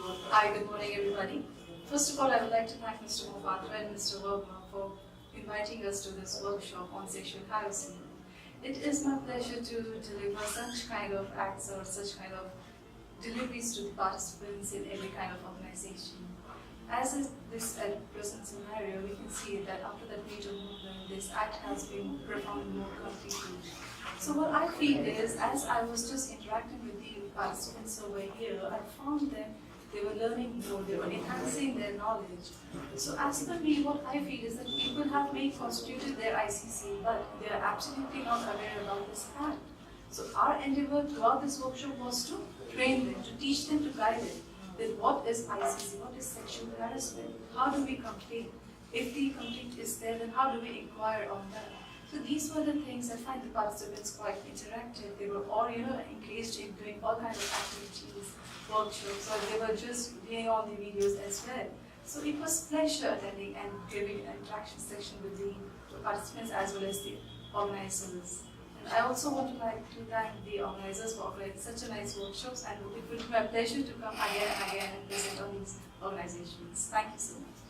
Hi, good morning everybody. First of all, I would like to thank Mr. Mohapatra and Mr. Verma for inviting us to this workshop on sexual harassment. It is my pleasure to deliver such kind of acts or such kind of deliveries to the participants in every kind of organization. As is this present scenario, we can see that after the Me Too movement, this act has been performed more completely. So what I feel is, as I was just interacting with the participants over here, I found them, they were learning more, they were enhancing their knowledge. So as per me, what I feel is that people have constituted their ICC, but they are absolutely not aware about this act. So our endeavor throughout this workshop was to train them, to teach them, to guide them. That what is ICC, what is sexual harassment, how do we complain? If the complaint is there, then how do we inquire on that? So these were the things I find the participants quite interactive. They were all, engaged in doing all kinds of activities, workshops, or they were just viewing all the videos as well. So it was pleasure attending and giving an interaction section with the participants as well as the organizers. And I also want to thank the organizers for offering such a nice workshops, and it will be my pleasure to come again and again and present on these organizations. Thank you so much.